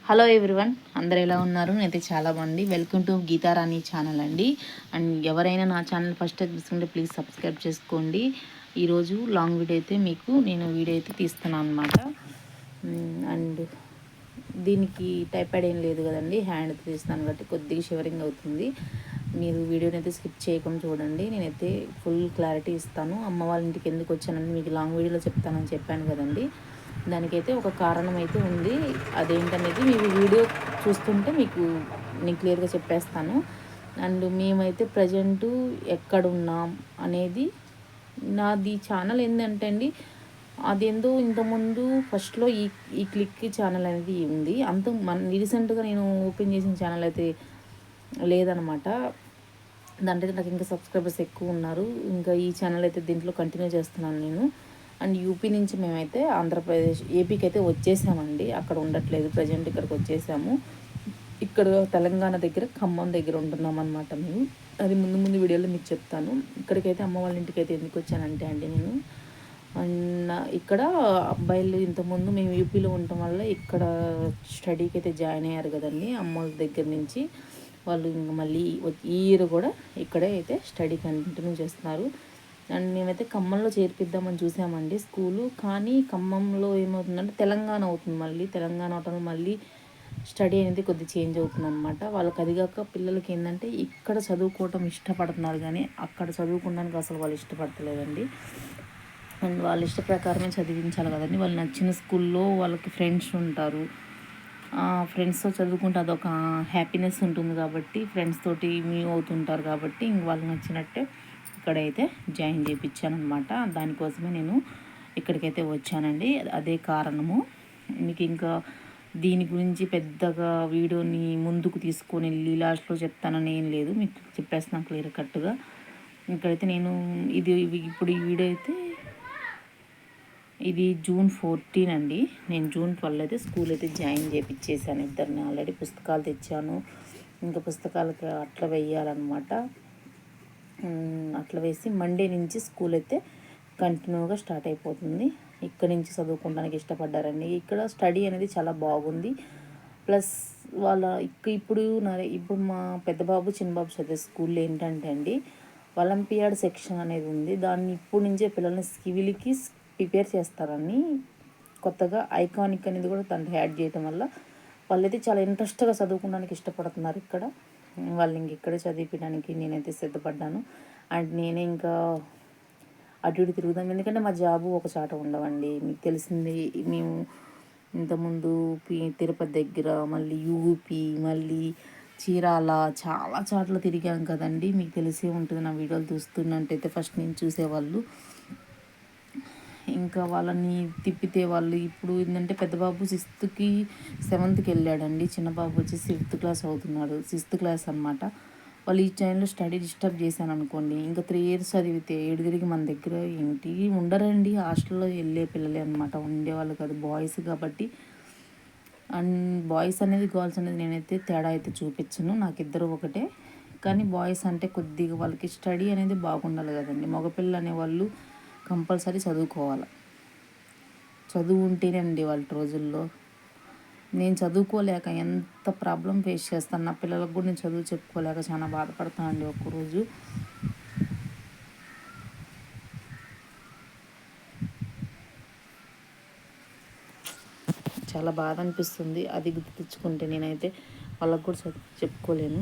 Hello everyone, అందరు ఎలా ఉన్నారు? నేనైతే చాలా బాగుంది. వెల్కమ్ టు గీతారాణి ఛానల్ అండి. అండ్ ఎవరైనా నా ఛానల్ ఫస్ట్ టైం చూస్తుంటే ప్లీజ్ సబ్స్క్రైబ్ చేసుకోండి. ఈరోజు లాంగ్ వీడియో అయితే నేను వీడియో అయితే తీస్తున్నాను అనమాట. అండ్ దీనికి టైప్యాడ్ ఏం లేదు కదండి, హ్యాండ్ తీస్తున్నాను కాబట్టి కొద్దిగా షివరింగ్ అవుతుంది. మీరు వీడియోని అయితే స్కిప్ చేయకుండా చూడండి. నేనైతే ఫుల్ క్లారిటీ ఇస్తాను. అమ్మ వాళ్ళ ఇంటికి ఎందుకు వచ్చానని మీకు లాంగ్ వీడియోలో చెప్తానని చెప్పాను కదండి. దానికైతే ఒక కారణం అయితే ఉంది. అదేంటనేది మీరు వీడియో చూస్తుంటే నేను క్లియర్గా చెప్పేస్తాను. అండ్ మేమైతే ప్రజెంటు ఎక్కడున్నాం అనేది నాది ఛానల్ ఏంటంటే అండి, అదేందో ఇంతకుముందు ఫస్ట్లో ఈ క్లిక్ ఛానల్ అనేది ఉంది. రీసెంట్గా నేను ఓపెన్ చేసిన ఛానల్ అయితే లేదనమాట. దాంట్లో నాకు ఇంకా సబ్స్క్రైబర్స్ ఎక్కువ ఉన్నారు. ఇంకా ఈ ఛానల్ అయితే దీంట్లో కంటిన్యూ చేస్తున్నాను నేను. అండ్ యూపీ నుంచి మేమైతే ఆంధ్రప్రదేశ్ ఏపీకి అయితే వచ్చేసామండి. అక్కడ ఉండట్లేదు, ప్రజెంట్ ఇక్కడికి వచ్చేసాము. ఇక్కడ తెలంగాణ దగ్గర ఖమ్మం దగ్గర ఉంటున్నాం అనమాట మేము. అది ముందు వీడియోలో మీకు చెప్తాను. ఇక్కడికైతే అమ్మ వాళ్ళ ఇంటికి అయితే ఎందుకు వచ్చానంటే అండి, నేను అండ్ ఇక్కడ అబ్బాయిలు ఇంతకుముందు మేము యూపీలో ఉండటం వల్ల ఇక్కడ స్టడీకి అయితే జాయిన్ అయ్యారు కదండి అమ్మ వాళ్ళ దగ్గర నుంచి. వాళ్ళు ఇంకా మళ్ళీ ఈ ఇయర్ కూడా ఇక్కడే అయితే స్టడీ కంటిన్యూ చేస్తున్నారు. అండ్ మేమైతే ఖమ్మంలో చేర్పిద్దామని చూసామండి స్కూలు. కానీ ఖమ్మంలో ఏమవుతుందంటే తెలంగాణ అవుతుంది, మళ్ళీ తెలంగాణ అవటం మళ్ళీ స్టడీ అనేది కొద్దిగా చేంజ్ అవుతుంది అనమాట. వాళ్ళకి అదిగాక పిల్లలకి ఏంటంటే ఇక్కడ చదువుకోవటం ఇష్టపడుతున్నారు, కానీ అక్కడ చదువుకోవడానికి అసలు వాళ్ళు ఇష్టపడతలేదండి. అండ్ వాళ్ళ ఇష్ట ప్రకారమే చదివించాలి కదండి. వాళ్ళు నచ్చిన స్కూల్లో వాళ్ళకి ఫ్రెండ్స్ ఉంటారు, ఫ్రెండ్స్తో చదువుకుంటే అదొక హ్యాపీనెస్ ఉంటుంది కాబట్టి ఫ్రెండ్స్ తోటి మూవ్ అవుతుంటారు కాబట్టి ఇంక వాళ్ళకి నచ్చినట్టే ఇక్కడైతే జాయిన్ చేయించాను అనమాట. దానికోసమే నేను ఇక్కడికైతే వచ్చానండి. అదే కారణము. మీకు ఇంకా దీని గురించి పెద్దగా వీడియోని ముందుకు తీసుకొని వెళ్ళి లాస్ట్లో చెప్తానని ఏం లేదు, మీకు చెప్పేస్తాను క్లియర్ కట్గా. ఇక్కడైతే నేను ఇప్పుడు ఈ వీడియో అయితే ఇది June 14 అండి. నేను June 12 అయితే స్కూల్ అయితే జాయిన్ చేయించేసాను ఇద్దరిని. ఆల్రెడీ పుస్తకాలు తెచ్చాను, ఇంకా పుస్తకాలకి అట్లా వేయాలన్నమాట. అట్లా వేసి మండే నుంచి స్కూల్ అయితే కంటిన్యూగా స్టార్ట్ అయిపోతుంది. ఇక్కడ నుంచి చదువుకోవడానికి ఇష్టపడ్డారండి. ఇక్కడ స్టడీ అనేది చాలా బాగుంది. ప్లస్ ఇప్పుడు మా పెద్ద బాబు చిన్న బాబు చదివే స్కూల్లో ఏంటంటే అండి, ఒలింపియాడ్ సెక్షన్ అనేది ఉంది. దాన్ని ఇప్పుడు నుంచే పిల్లల్ని సివిల్కి ప్రిపేర్ చేస్తారని కొత్తగా ఐకానిక్ అనేది కూడా దాంట్లో యాడ్ చేయడం వల్ల వాళ్ళైతే చాలా ఇంట్రెస్ట్గా చదువుకోవడానికి ఇష్టపడుతున్నారు ఇక్కడ. వాళ్ళని ఇక్కడే చదివించడానికి నేనైతే సిద్ధపడ్డాను. అండ్ నేనే ఇంకా అటు ఇటు తిరుగుదాం, ఎందుకంటే మా జాబు ఒక చాట ఉండవండి. మీకు తెలిసింది, మేము ఇంతకుముందు తిరుపతి దగ్గర, మళ్ళీ యూపీ, మళ్ళీ చీరాల, చాలా చాట్ల తిరిగాం కదండి. మీకు తెలిసే ఉంటుంది నా వీడియోలు చూస్తున్నట్టయితే ఫస్ట్ నుంచి చూసేవాళ్ళు. ఇంకా వాళ్ళని తిప్పితే వాళ్ళు ఇప్పుడు ఏంటంటే పెద్ద బాబు 6th 7th వెళ్ళాడండి, చిన్న బాబు వచ్చి 5th క్లాస్ అవుతున్నాడు. 6th క్లాస్ అనమాట. వాళ్ళు ఈ టైంలో స్టడీ డిస్టర్బ్ చేశాను అనుకోండి, ఇంకా 3 years చదివితే ఏడు తిరిగి మన దగ్గర ఏంటి ఉండరండి. హాస్టల్లో వెళ్ళే పిల్లలే అనమాట, ఉండేవాళ్ళు కాదు, బాయ్స్ కాబట్టి. అండ్ బాయ్స్ అనేది గర్ల్స్ అనేది నేనైతే తేడా అయితే చూపించను, నాకు ఇద్దరు ఒకటే. కానీ బాయ్స్ అంటే కొద్దిగా వాళ్ళకి స్టడీ అనేది బాగుండాలి కదండి. మగపిల్లలు అనేవాళ్ళు కంపల్సరీ చదువుకోవాలి. చదువు ఉంటేనే అండి వాళ్ళ రోజుల్లో. నేను చదువుకోలేక ఎంత ప్రాబ్లం ఫేస్ చేస్తాను, నా పిల్లలకు కూడా నేను చదువు చెప్పుకోలేక చాలా బాధపడతాను అండి. ఒక్కరోజు చాలా బాధ అనిపిస్తుంది, అది గుర్తు తెచ్చుకుంటే నేనైతే వాళ్ళకు కూడా చెప్పుకోలేను.